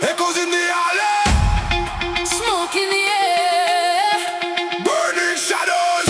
Echoes in the alley, Smoke in the air, burning shadows.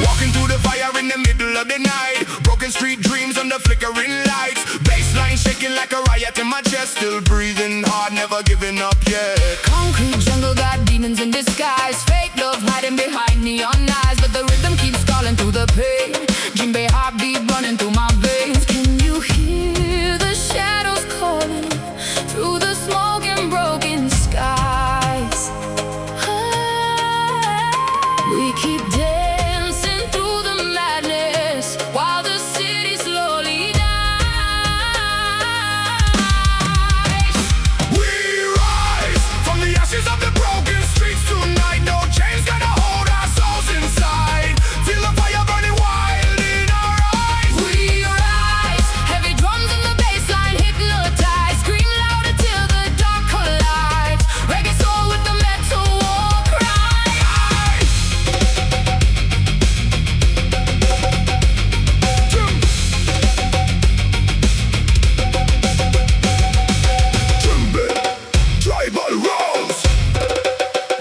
Walking through the fire in the middle of the night, broken street dreams under flickering lights, bassline shaking like a riot in my chest, still breathing hard, never giving up yet. concrete jungle got demons in disguise, fake love hiding behind neon eyes, but the rhythm keeps calling through the pain. Djembe heartbeat running through my veins. Can you hear the shadows calling through the smoke and broken skies? We keep dancing through the madness while the city slowly dies. We rise from the ashes of the broken streets tonight. No chains gonna hold our souls inside. Feel the fire burning wild in our eyes. We rise, heavy drums and the bass line hypnotize. Scream louder till the dark collides. Reggae soul with the metal war cry. Djembe, tribal rolls.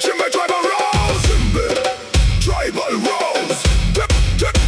Djembe, tribal rolls. Djembe, tribal rolls. Djembe.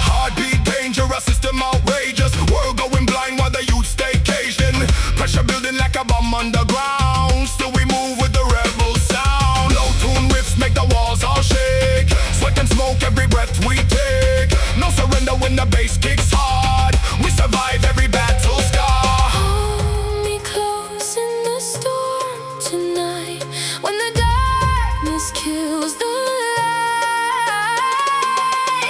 Heartbeat dangerous, system outrageous. World going blind while the youth stay caged in. Pressure building like a bomb underground. Still we move with the rebel sound. Low tune riffs make the walls all shake. Sweat and smoke every breath we take. No surrender when the bass kicks hard. We survive every battle scar. Hold me close in the storm tonight, when the darkness kills the light.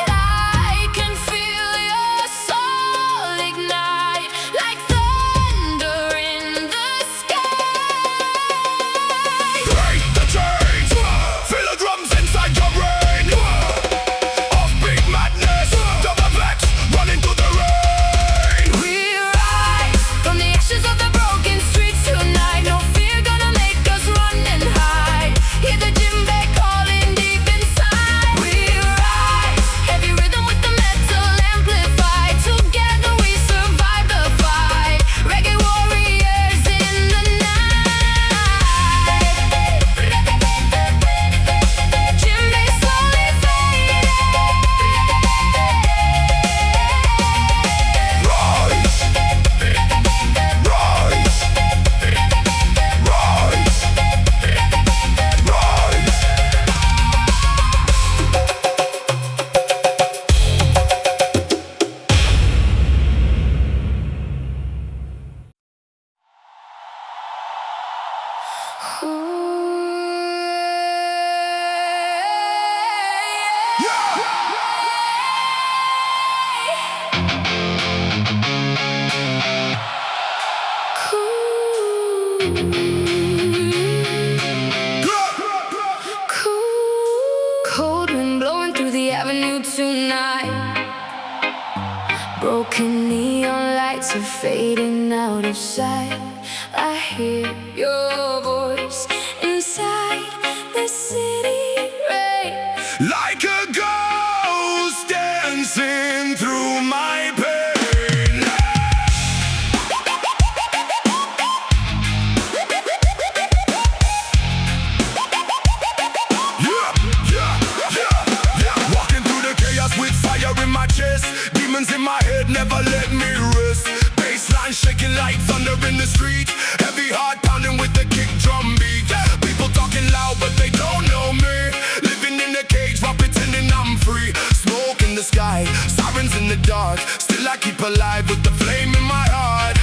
I can feel your soul ignite like thunder in the sky. Break the chains. Feel the drums inside your brain. Offbeat madness. Double vex running through the rain. We rise from the ashes of the broken streets tonight. No fear gonna make us run and hide. Hear the djembe calling deep inside. We rise, heavy rhythm with the metal amplified. Together we survive the fight. Reggae warriors in the night. Djembe slowly fading. Rise. Rise. Rise. Rise. Cold wind blowing through the avenue tonight. Broken neon lights are fading out of sight. I hear your voice inside the city rain. Like a ghost dancing through my pain. Walking through the chaos with fire in my chest. Demons in my head never let me rest. Bassline shaking like thunder in the street. Heavy heart pounding with the kick drum beat. People talking loud but they don't know me. Living in a cage while pretending I'm free. Smoke in the sky, sirens in the dark. Still I keep alive with the flame in my heart.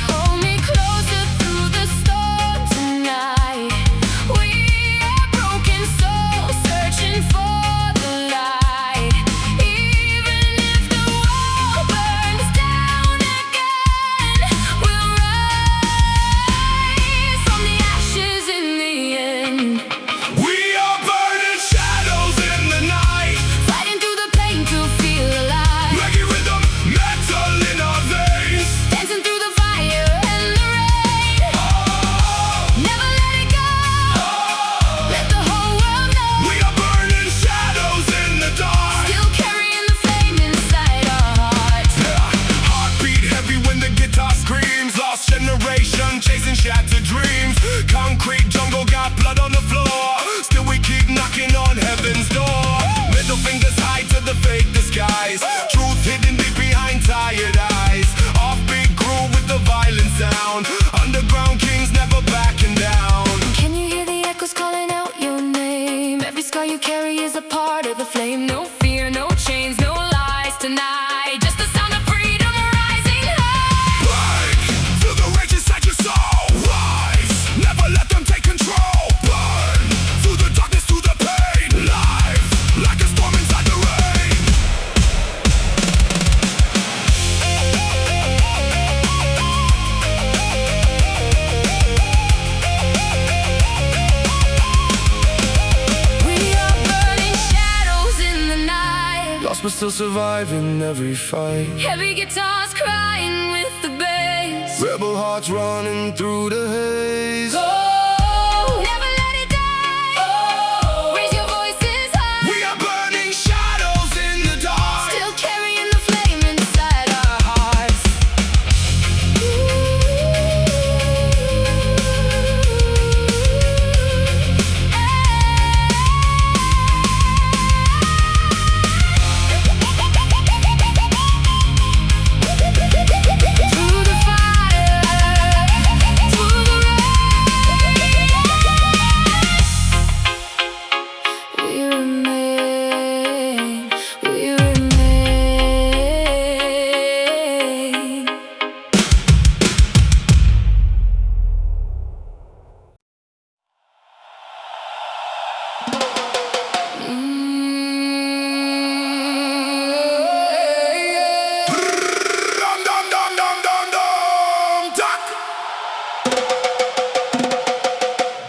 shattered dreams. Concrete jungle got blood on the floor. Still we keep knocking on heaven's door. Middle fingers high to the fake disguise. Truth hidden deep behind tired eyes. Offbeat groove with the violent sound. Underground kings never backing down. Can you hear the echoes calling out your name? Every scar you carry is a part of the flame. No fear, no chains, no lies tonight. Just the sound of freedom rising high. Break through the rage inside your soul. Rise, never let them take control. Burn through the darkness, through the pain. Life like a storm inside the rain. We are burning shadows in the night. Lost but still surviving every fight. Heavy guitars crying with the bass. Rebel hearts running through the haze. Go, never let it die. Raise your voices high. We are burning shadows in the dark. Still carrying the flame inside our hearts. Through the fire, through the rain, we remain, we remain. Dum dum dum dum dum dum. Duck.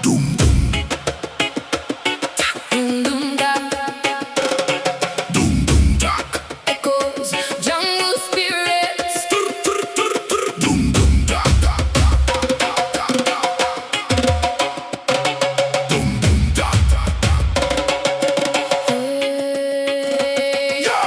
Doom doom Doom, doom, da. doom doom duck. Echoes, jungle spirits. Doom doom duck duck duck duck duck duck. Doom doom duck duck duck. Hey. Yo.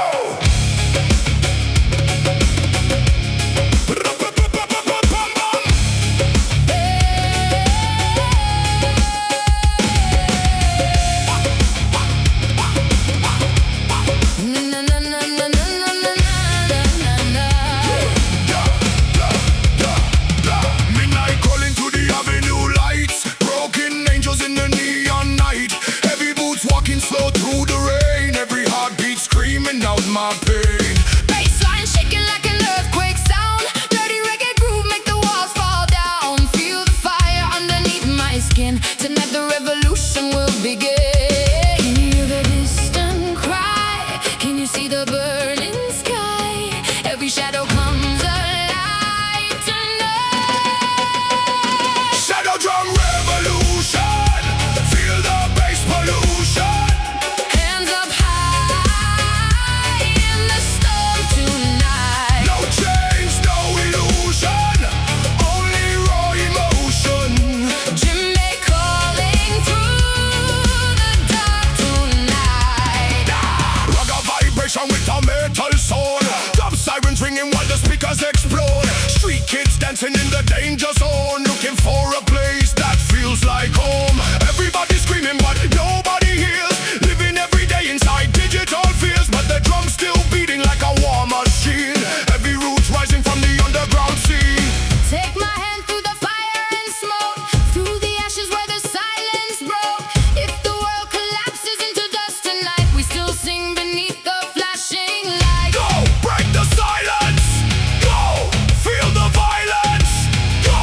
Na, na, na, na, na, na, na, na, na. Midnight calling to the avenue lights. Broken angels in the neon night. Heavy boots walking slow through the rain. Every heartbeat screaming out my pain. Bassline shaking like an earthquake sound. Dirty reggae groove make the walls fall down. Feel the fire underneath my skin. Tonight the revolution will begin. Can you hear the distant cry? Can you see the burning sky? Every shadow comes alive tonight. Shadow drum revolution. Feel the bass pollution. Hands up high in the storm tonight. No chains, no illusion. Only raw emotion. Djembe calling through the dark tonight. Ragga vibration with a metal soul. Dub sirens ringing while the speakers explode. Street kids dancing in the danger zone. Looking for a place that feels like home. Everybody screaming but nobody hears. Living every day inside digital fears. But the drums still beating like a war machine. Heavy roots rising from the underground sea. Take my hand through the fire and smoke. Through the ashes where the silence broke. If the world collapses into dust tonight, we still sing beneath the flashing light. Go, break the silence. Go, feel the violence. Go,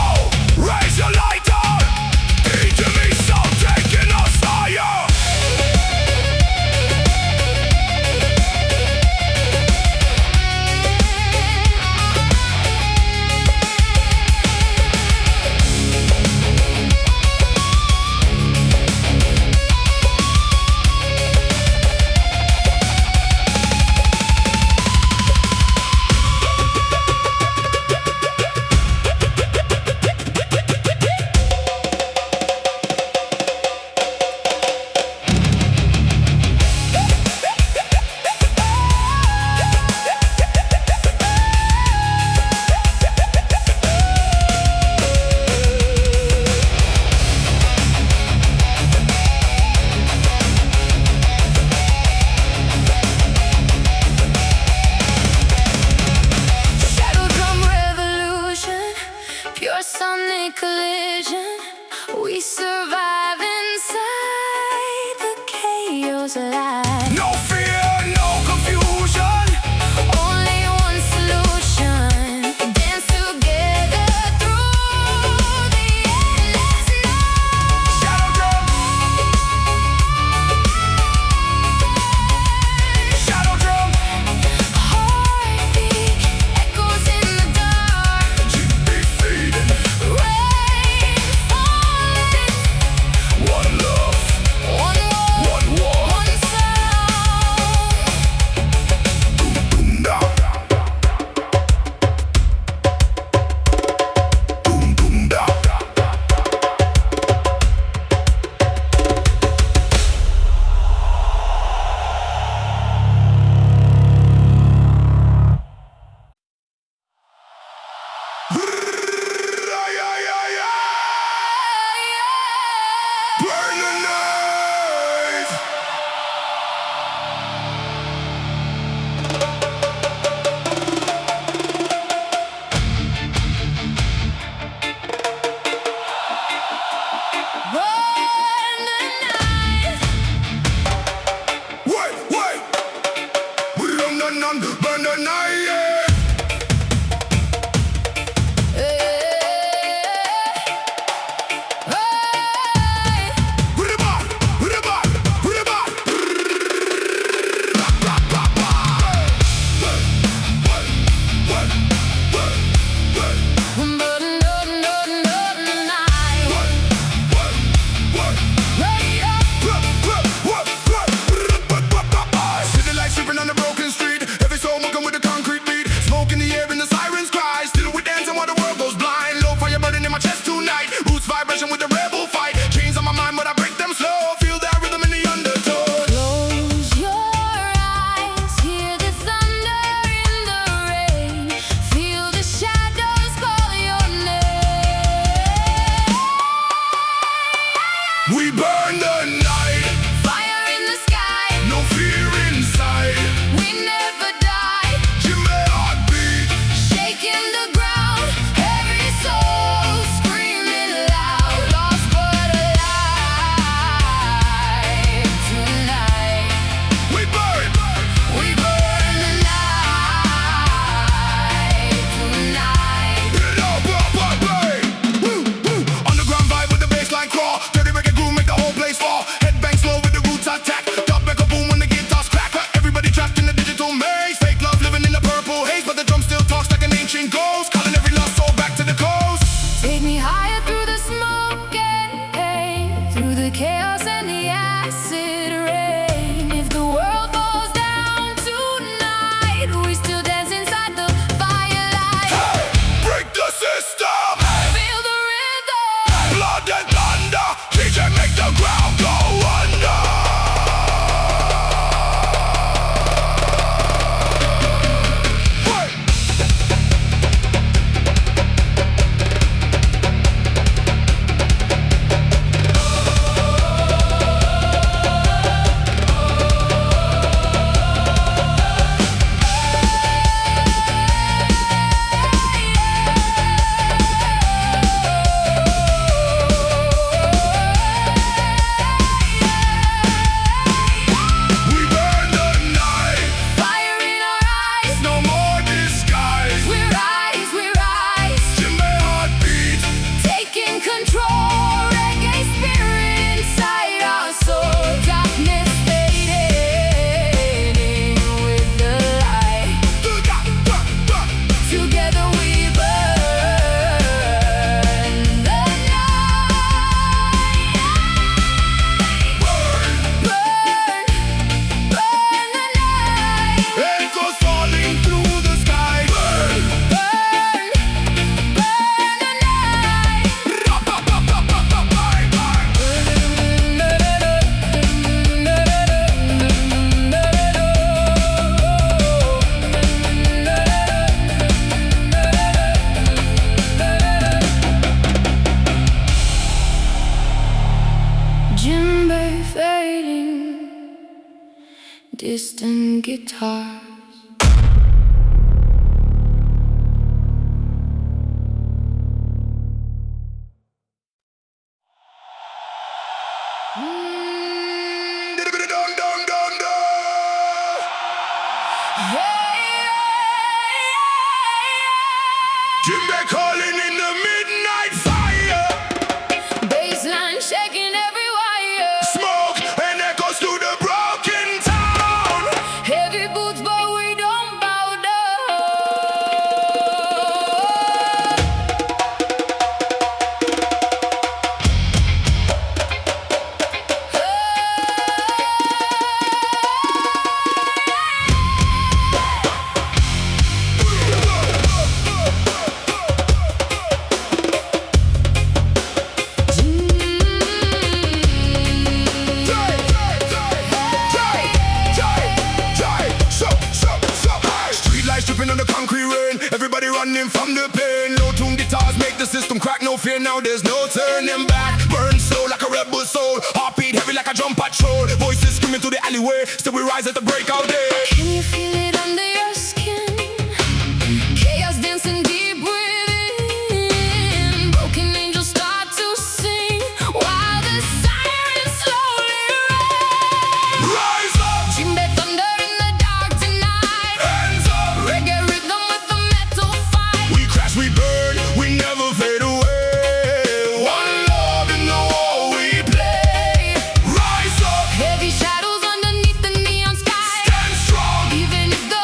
cosmic collision. We survive inside the chaos alive. No fear, no confusion. Only one solution. Dance together through the endless night. Shadow drum. Shadow drum. Heartbeat echoes in the dark. Djembe fading. Rain falling. One love. One world, One war. one sound. Boom da. Boom boom da. Burn the night. Burn the night. Wait, wait. Burn the night, yeah. Put it back, put it back, put it back. City lights tripping on the broken street. Every soul walking with a concrete beat. Smoke in the air and the sirens cry. Still we dancing while the world goes blind. Low fire burning in my chest tonight. Roots vibration with the rebel fight. Chains on my mind, but I break them slow. Feel that rhythm in the undertow. Close your eyes, hear the thunder in the rain. Feel the shadows call your name. We burn the night. Fire in the sky, No fear inside. we never die. Djembe heartbeat. Shaking the ground, every soul screaming loud. Lost but alive tonight. We burn. We burn the night tonight. Put it up, burn. Woo, woo. Underground vibe with the bassline crawl. Dirty reggae groove make the whole place fall. Headbang slow with the roots attack. Dub echo boom when the guitars crack. Everybody trapped in the digital maze. Fake love living in the purple haze, but the drum still talks like an ancient ghost, calling every lost soul back to the coast. Take me higher through the smoke and pain, through the chaos and the acid rain. If the world falls down tonight, we still dance inside the firelight. Break the system. Feel the rhythm. Blood and thunder. DJ make the ground go under. Wait. We burn the night. Fire in our eyes. No more disguise. We rise. Djembe heartbeat. Taking control. Reggae spirit inside our soul. Darkness fading with the light. Together we burn the night. Burn. Burn the night. Echoes falling through the sky. Burn. Burn the night. Djembe fading, distant guitar. Djembe calling in the midnight fire. Bassline shaking every wire. Smoke and echoes to the broken town. Heavy boots, but we don't bow down. Street lights dripping on the concrete rain. Everybody running from the pain. Low tune guitars make the system crack. No fear now, there's no turning back. Burn slow like a rebel soul. Heartbeat heavy like a drum patrol. Voices screaming through the alleyway. Still we rise at the breakout day. Can you feel it under your skin? Chaos dancing deep within. Broken angels start to sing while the sirens slowly ring. Rise up, Djembe thunder in the dark tonight. hands up. Reggae rhythm with the metal fight. We crash, we burn, we never fade away. One love in the war we play. Rise up, Heavy shadows underneath the neon sky. stand strong. Even if the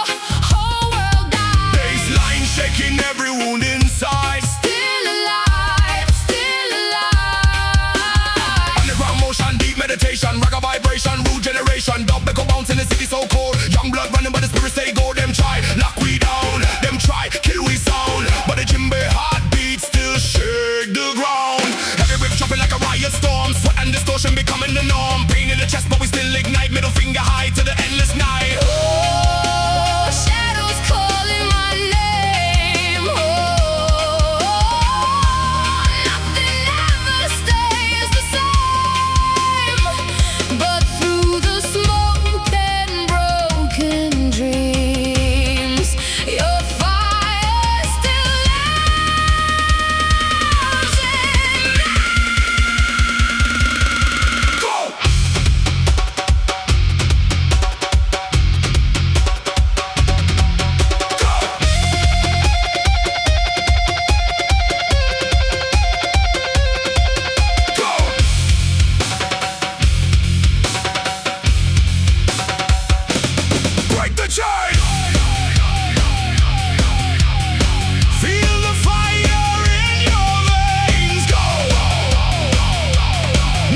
whole world dies, Baseline shaking every wound inside. still alive, still alive. Underground motion, deep meditation, ragga vibration, rude generation. Dub echo bounce in the city so cold. Young blood running, but the spirit stay gold. Them try, lock we down. Them try, kill we sound. But the djembe heartbeat still shake the ground. Every whip jumping like a riot storm. Sweat and distortion becoming the norm. Pain in the chest, but we still ignite. Middle finger high to the endless night. Oh, shadows calling my name. Oh, nothing ever stays the same. But through the smoke and broken dreams, your fire still lives in me. Go! Go! Break the chain! Feel the fire in your veins. Go!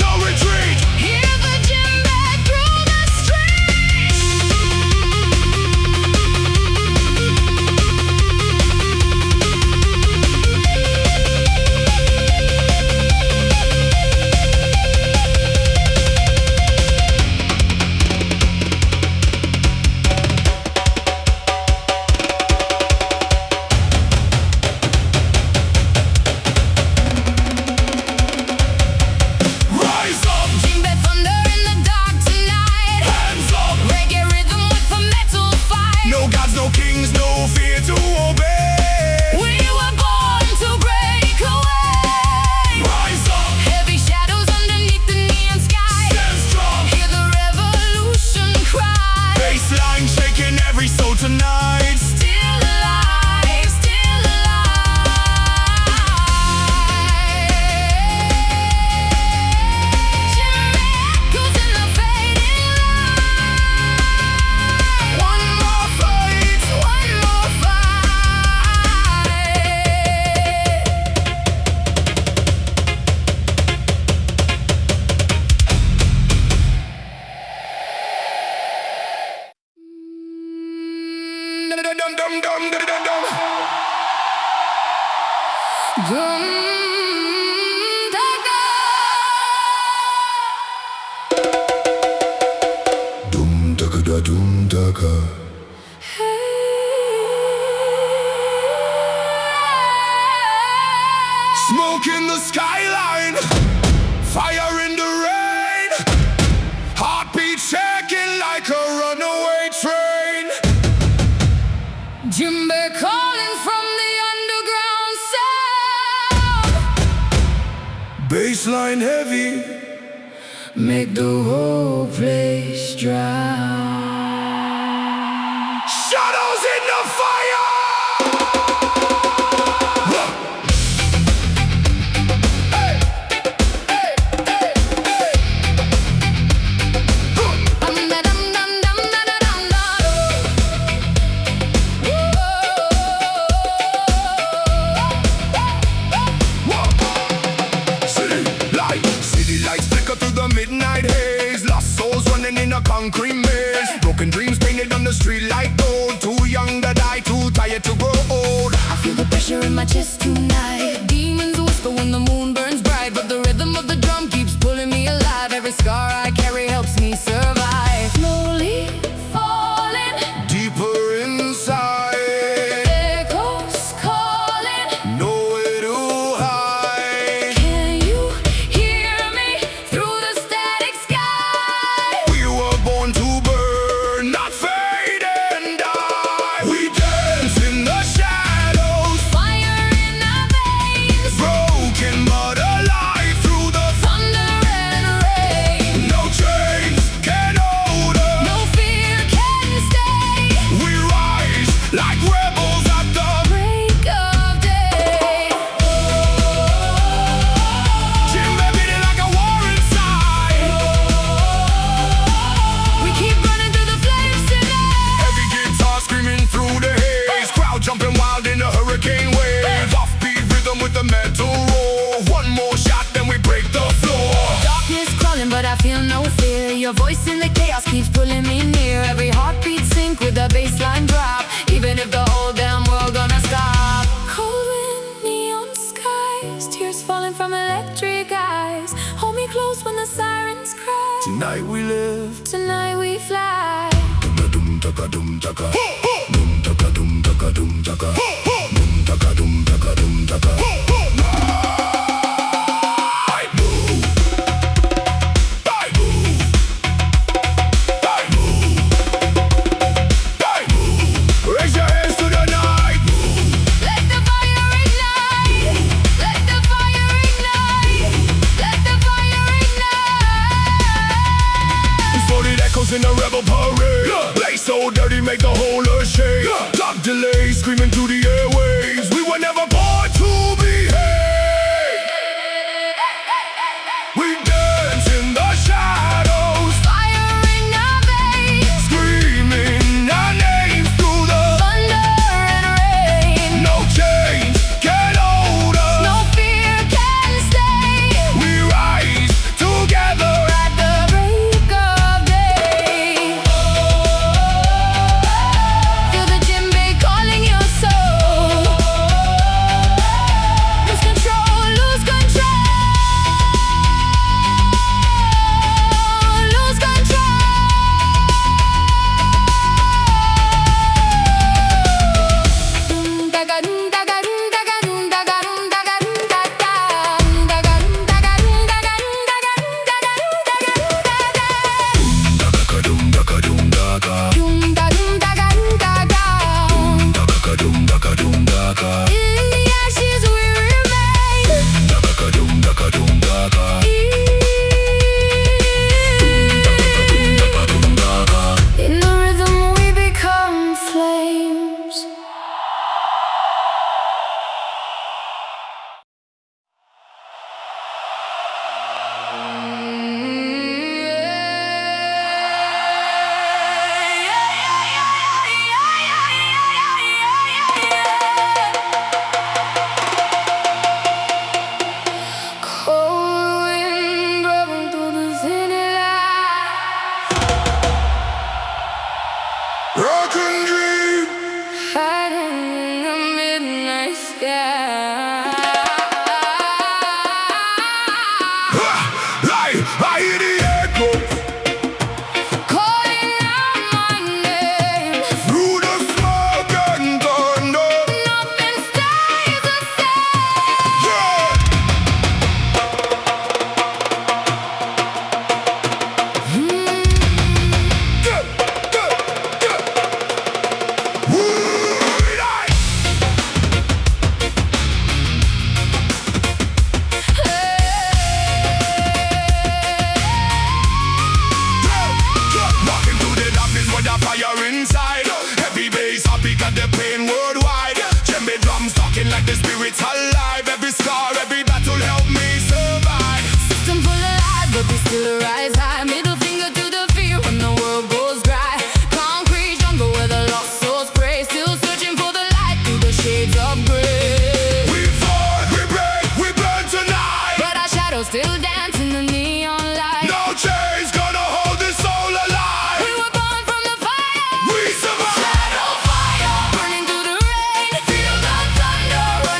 No retreat! Hear the djembe through the streets. Rise up! Djembe thunder in the dark tonight. Hands up! Reggae rhythm with a metal fight. No gods, no kings, no fear to obey. We were born to break away. Rise up! Heavy shadows underneath the neon sky. Stand strong! Hear the revolution cry. Baseline shaking every soul tonight. Still alive, still alive. Djembe echoes in the fading light. One more fight! One more fight. Dum dum dum dum dum dum. Dum daga. Dum daka da dum daka. Smoke in the skyline, fire in the rain, heartbeat shaking like a runaway train. Djembe calling from the underground sound. Baseline heavy, Make the whole place drown. shadows in the fire. fire in my chest tonight. Demons whisper when the moon burns bright, but the rhythm of the drum keeps pulling me alive. Every scar I carry helps me survive. Slowly falling deeper inside, echoes calling, nowhere to hide. can you hear me through the static sky? We were born to burn, not fade and die. We dance in the shadows, Fire in our veins, broken but alive through the thunder and rain. no chains can hold us. No fear can stay. We rise like rebels at the Break of day. djembe beating like a war inside. We keep running through the flames tonight. Every guitar screaming through the haze, crowd jumping wild in the hurricane wave. Offbeat rhythm with the metal roar. One more shot, then we break the floor. Darkness crawling, but I feel no fear. Your voice in the chaos keeps pulling me near. Every heartbeat sync with a bassline drop. Even if the whole damn world gonna stop. Cold wind, neon skies, tears falling from electric eyes. Hold me close when the sirens cry. Tonight we live. Tonight we fly. Dum taka dum taka. Dum taka dum taka dum taka. Dum taka dum taka dum taka. I move. I move. I move. I move. Raise your hands to the night. Let the fire ignite. Let the fire ignite. Let the fire ignite. Floated echoes in the rebel parade. Blaze so dirty, make the whole earth shake. Clock delay, screaming through the airwaves. We were never born to behave. We dance in the shadows, Fire in our veins, screaming our names through the thunder and rain. no chains can hold us. No fear can stay. We rise together. At the break of day, feel the djembe calling your soul. Lose control, lose control. Lose control. Dum daga dum daga dum daga dum daga dum daga dum daga dum daga dum daga dum daga dum daga dum daga dum daga Dum daka dum daka. dum da dum daga dum daga. Daka dum daka dum daka. In the ashes we remain. Daka dum daka dum daka. Dum daka. In the rhythm we become flames. Cold wind blowing through the city lights, Rock and dream. hiding in the midnight sky. I hear the echoes Calling out my name. through the smoke and thunder. Nothing stays the same. Yeah. Yeah, yeah, yeah. Woo-like. Walking through the darkness with a fire inside. Heavy bass, I beat at the pain worldwide. Djembe drums talking like the spirits alive. Every scar, every battle help me survive. System full of lies, but we still rise high. Middle finger to the fear when the world goes dry. Concrete jungle where the lost souls pray. Still searching for the light through the shades of gray. We fall, we break, we burn tonight. But our shadows still dance in the neon light. No chains gonna hold this soul alive. We were born from the fire. We survive. Shadow fire burning through the rain. Feel the thunder running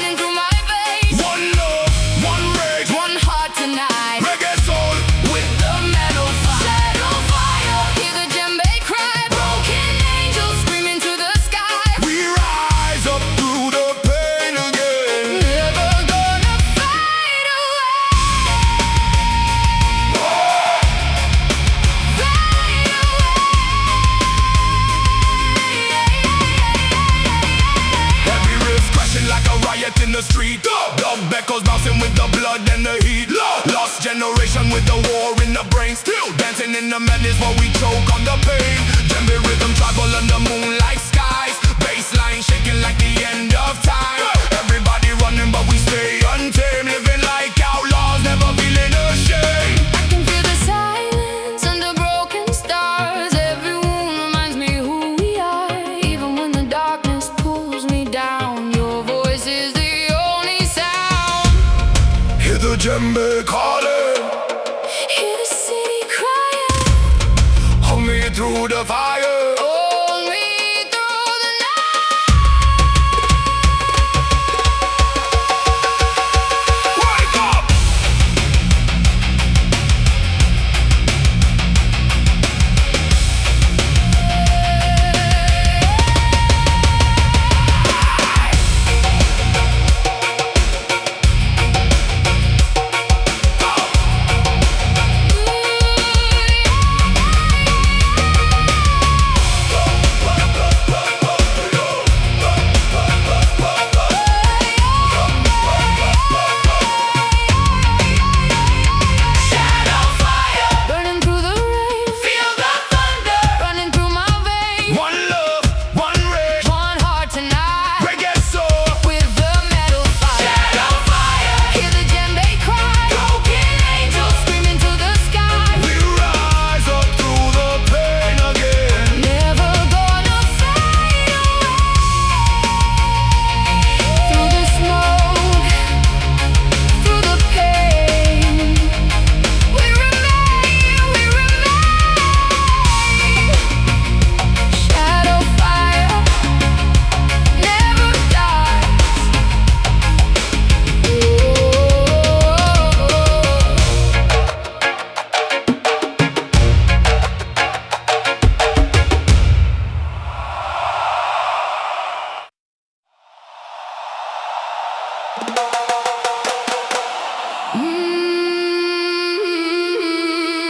riot in the street. Dub echoes bouncing with the blood and the heat. Lost generation with the war in the brain. Still dancing in the madness while we choke on the pain. Djembe rhythm travel under moonlight skies. Bassline shaking like the end of time. Everybody running but we stay untamed. Living like outlaws, never feeling ashamed. I can feel the silence under broken stars. Every wound reminds me who we are. Even when the darkness pulls me down, your voice is the only sound. Hear the djembe calling, Hear the city crying, hold me through the fire. hold me through the night. Wake up! Burning through the rain, feel the thunder running through my veins. One love, one rage, One heart tonight reggae soul. with the metal fire. Shadow fire, hear the djembe cry. Broken angels screaming to the sky. We rise up through the pain again. Never gonna fade away. Through the smoke, through the pain, we remain, we remain. Shadow fire never dies.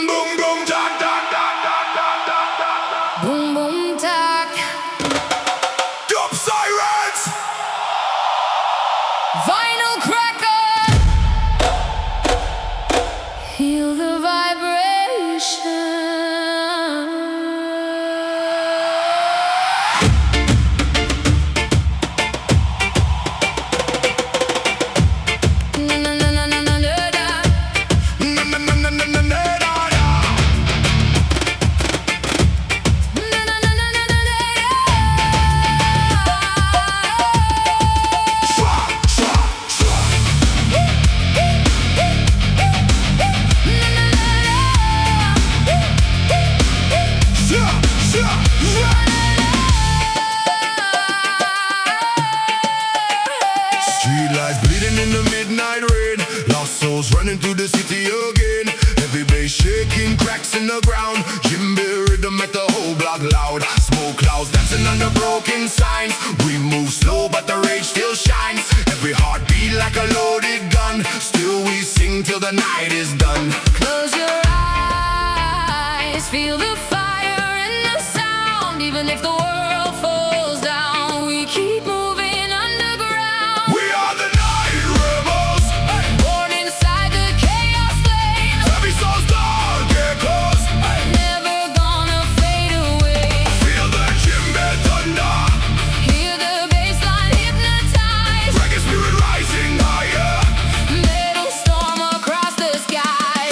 Boom, boom, da, da, da, da, da, da, da. Boom boom tack, Dub sirens! vinyl cracker, feel the vibration. Na na na na na na na da. Na, na, na, na, na, na, na, da, da. Na na na na na na da. Shwa, shwa, shwa. Shwa, shwa, shwa. Street lights bleeding in the midnight rain. Lost souls running through the city again. Heavy bass shaking, cracks in the ground. Djembe rhythm at the whole block loud. Smoke clouds dancing under broken signs. We move slow but the rage still shines. Every heartbeat like a loaded gun. Still we sing till the night is done. Close your eyes, feel the fire and the sound. Even if the world falls down, we keep moving underground. We are the night rebels. Born inside the chaos flames, Heavy souls, dark echoes. never gonna fade away. Feel the djembe thunder. Hear the bassline hypnotize. Reggae spirit rising higher. Metal storm across the sky.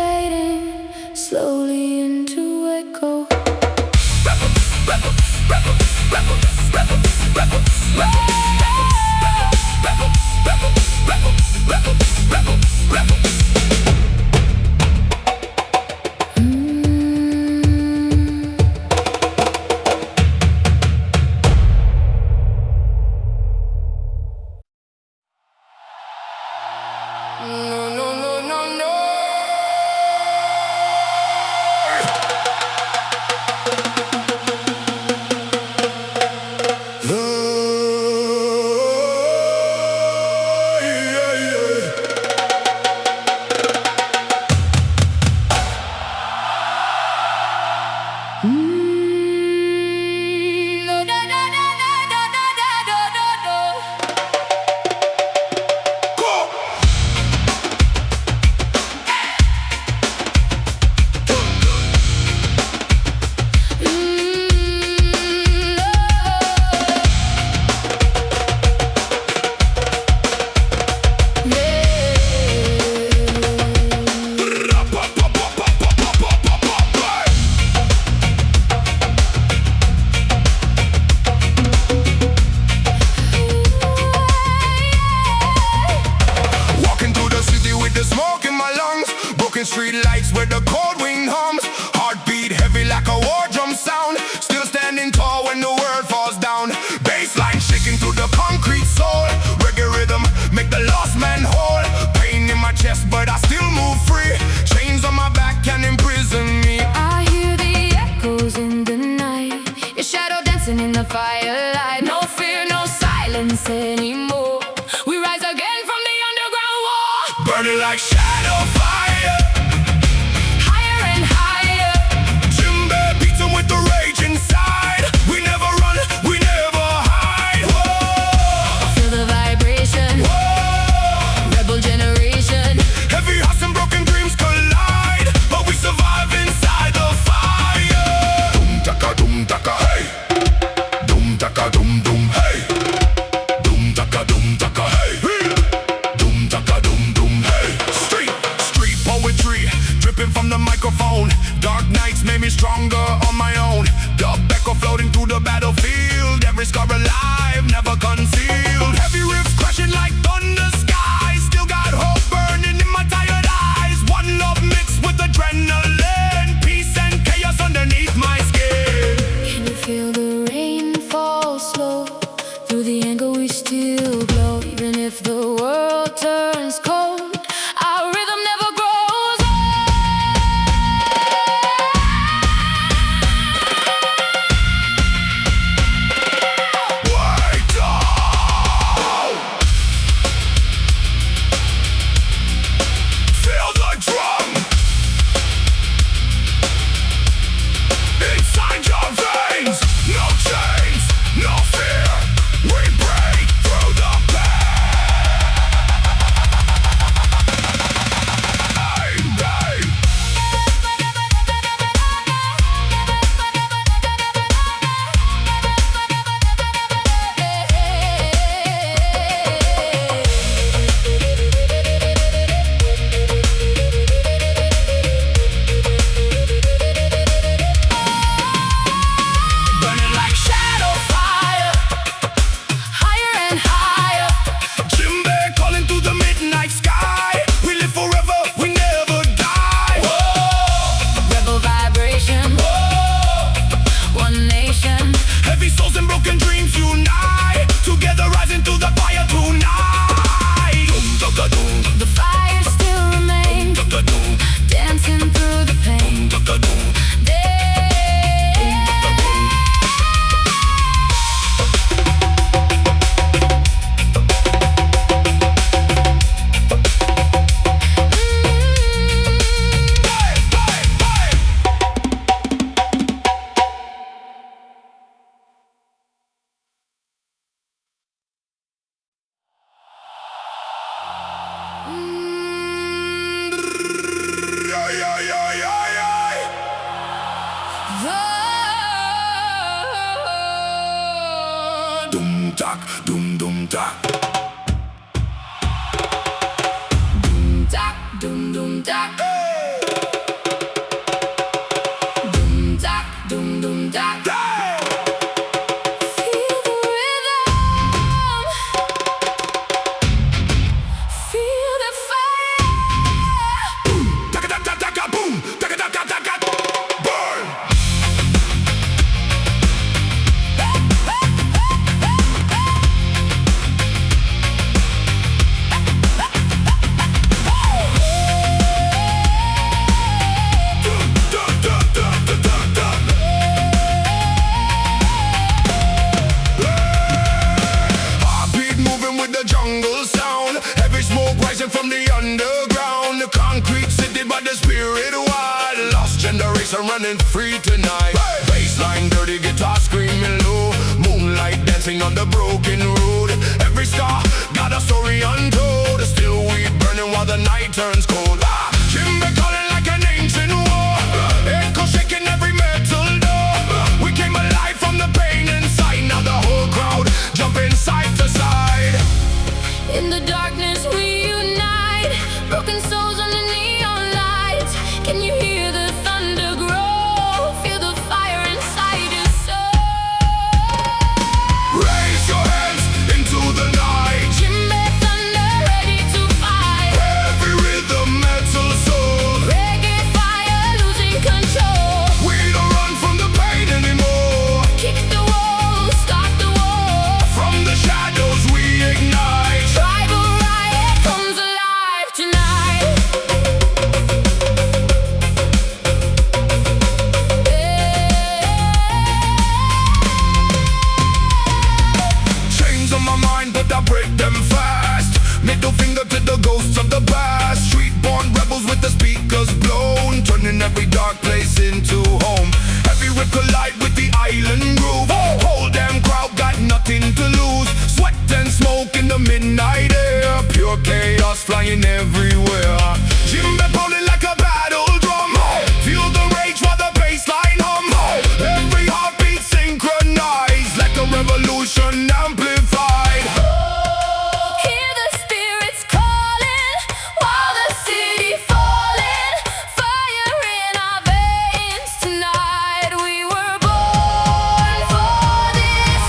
fading slowly into echo. No, no, no, no, no. Yeah, yeah. No, no, no, no, no, no, no, no, no. Go. Walking through the city with the smoke in my lungs. Broken street lights where the cold wind hums. Heartbeat heavy like a war drum sound. Still standing tall when the world falls down. Bassline shaking through the concrete soul. Reggae rhythm make the lost man whole. Pain in my chest but I still move free. Chains on my back can imprison me. I hear the echoes in the night. Your shadow dancing in the firelight. No fear, no silence anymore. We rise again from the underground war. Burning like shadow fire. Higher and higher. Djembe beats 'em with the rage inside. We never run, we never hide. Whoa, Feel the vibration. whoa. Rebel generation. Heavy hearts and broken dreams collide, but we survive inside the fire. Doom taka, hey. Doom taka, doom hey. Doom taka, hey. Doom taka, doom hey. Street poetry dripping from the microphone. Dark nights made me stronger on my own. Dub echo floating through the battlefield. Every scar alive, never concealed. Heavy riffs crashing like thunder skies. Still got hope burning in my tired eyes. One love mixed with adrenaline. Peace and chaos underneath my skin. Can you feel the rain fall slow? Through the anger we still glow. Even if the world turns cold, our rhythm never grows Wait down. Feel the drum inside your veins. No chains, no fear. We break through the pain. Burning like shadow fire. higher and higher. Djembe calling through the midnight sky. We live forever, we never die. Whoa, Rebel vibration. whoa. One nation. Heavy souls and broken dreams unite. Together rising through the fire tonight. Doom taka doom, The fire still remains. taka doom, Dancing through the pain. taka doom. Yeah, yeah, yeah, yeah, yeah. Doom tak, doom tak. Doom, doom, doom, doom. spirit wild. Lost generation running free tonight. Bassline, dirty guitar screaming low. Moonlight dancing on the broken road. Every star got a story untold. Still we burning while the night turns cold. Djembe calling like an ancient war. Echo shaking every metal door. We came alive from the pain inside. Now the whole crowd jumping side to side. In the darkness we unite, broken souls under neon lights. Can you hear the thunder grow? Feel the fire inside your soul. Raise your hands into the night. Djembe thunder ready to fight. Every rhythm metal soul. Reggae fire losing control. We don't run from the pain anymore. Kick the wall, start the war. From the shadows we ignite. Tribal riot comes alive tonight. Chains on my mind, but I break them fast. Middle finger to the ghosts of the past. Street-born rebels with the speakers blown, turning every dark place into home. Every rip collide with the island groove. Whole damn crowd got nothing to lose. Sweat and smoke in the midnight air. Pure chaos flying everywhere. Djembe pounding like a battle drum. Feel the rage while the bassline hum. Every heartbeat synchronized like a revolution amplified. Hear the spirits calling while the city falling. Fire in our veins tonight. We were born for this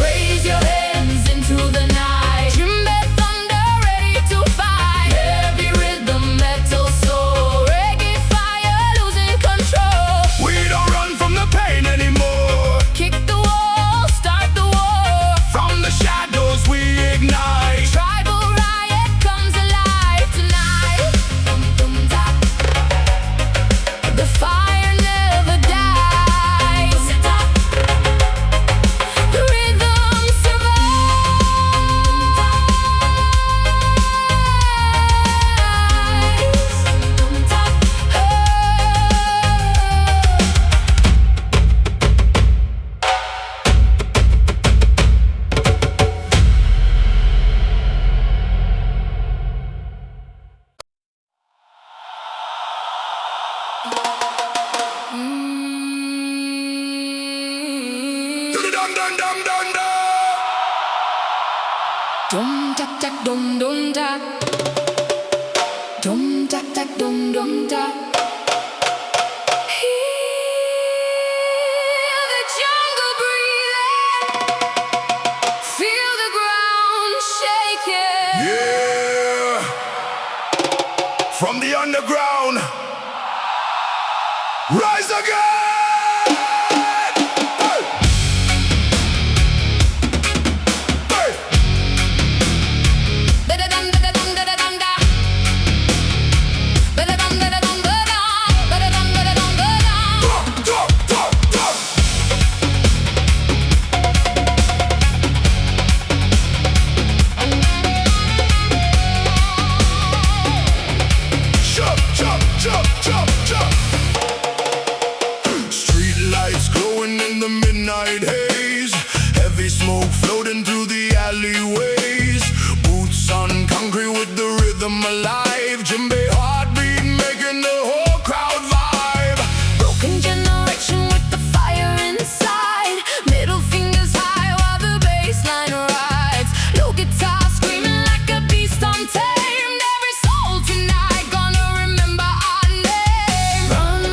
Raise your hands into the night. Djembe thunder ready to fight. Heavy rhythm metal soul. Reggae fire losing control. We don't run from the pain anymore. Kick the wall, start the war. From the shadows we ignite. Tribal riot comes alive tonight. The fire never dies. The rhythm Dum dum dum dum dum. Dum tak tak dum dum tak. Dum tak tak dum dum tak. Hear the jungle breathing. Feel the ground shaking. Yeah. From the underground, rise again. Hey. Hey. Da-da-dum, da-da-dum, da-da-dum, da. Ba-da-dum, da-da-dum, ba-da. Ba-da-dum, da-da-dum, ba-da. Dum, dum, dum. Jump, jump, jump, jump, jump. rhythm alive. Djembe heartbeat making the whole crowd vibe. Broken generation with the fire inside. Middle fingers high while the bassline rides. No guitar screaming like a beast untamed. Every soul tonight gonna remember our name. Run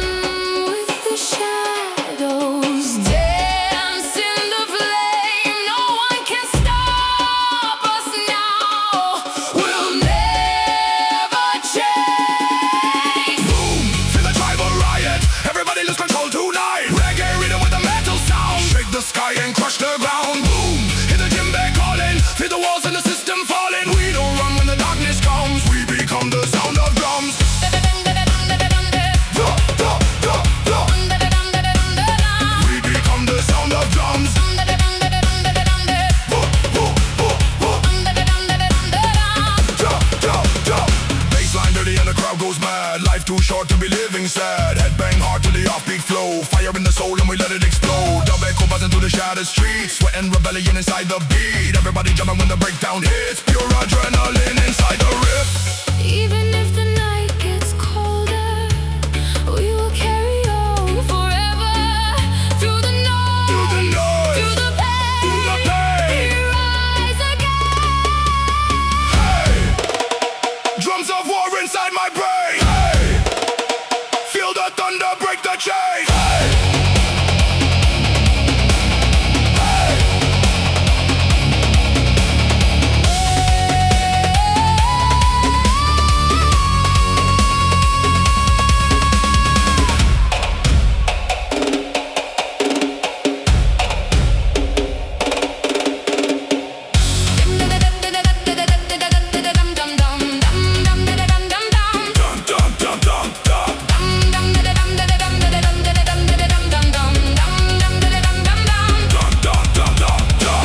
with the shadows, dance in the flame. No one can stop us now. We'll never change. Boom, feel the tribal riot. Everybody lose control tonight. Reggae rhythm with a metal sound. Shake the sky and crush the ground. Boom, hear the djembe calling. Feel the walls and the system falling. We don't run when the darkness comes. We become the sound of drums. Da, da, da, da. We become the sound of drums. Bassline dirty and the crowd goes mad. Life too short to be living sad. Headbang hard to the offbeat flow. Fire in the soul and we let it explode. Dub echo buzzing through the shattered streets. Sweat and rebellion inside the beat. Everybody jumping when the breakdown hits. Pure adrenaline inside the riff. Even if the night gets colder, we will carry on forever. Through the noise, Through the noise, through the pain, through the pain. we rise again. Hey, drums of war inside my brain. Hey, feel the thunder break the chain. Hey, dum dum dum dum dum. Dum dum dum dum dum.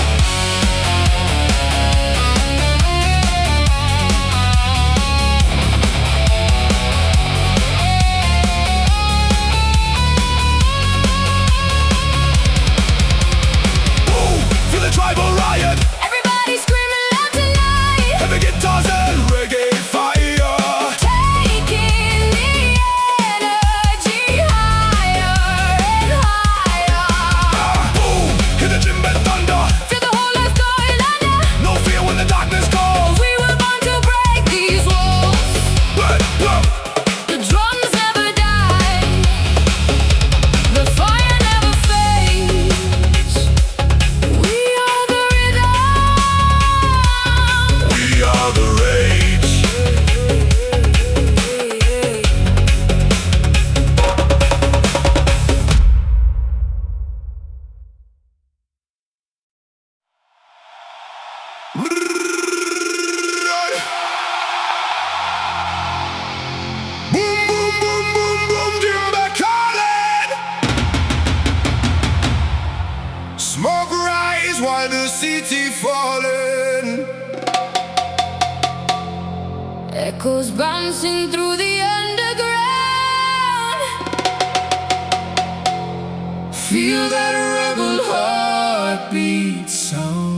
Boom, feel the tribal riot. Everybody screaming loud tonight, Heavy guitars and reggae fire. taking the energy higher and higher. Boom, hear the djembe thunder. Feel the whole earth going under. No fear when the darkness calls. We were born to break these walls. The drums never die. The fire never fades. We are the rhythm. We are the rage. Boom, boom, boom, boom, boom, djembe calling. Smoke rise while the city falling. Echoes bouncing through the underground. Feel that rebel heartbeat sound.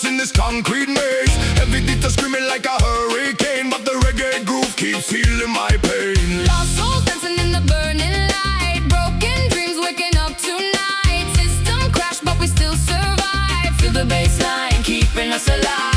In this concrete maze, every detail screaming like a hurricane, but the reggae groove keeps healing my pain. Lost souls dancing in the burning light. Broken dreams waking up tonight. System crashed, but we still survive. Feel the bass line keeping us alive.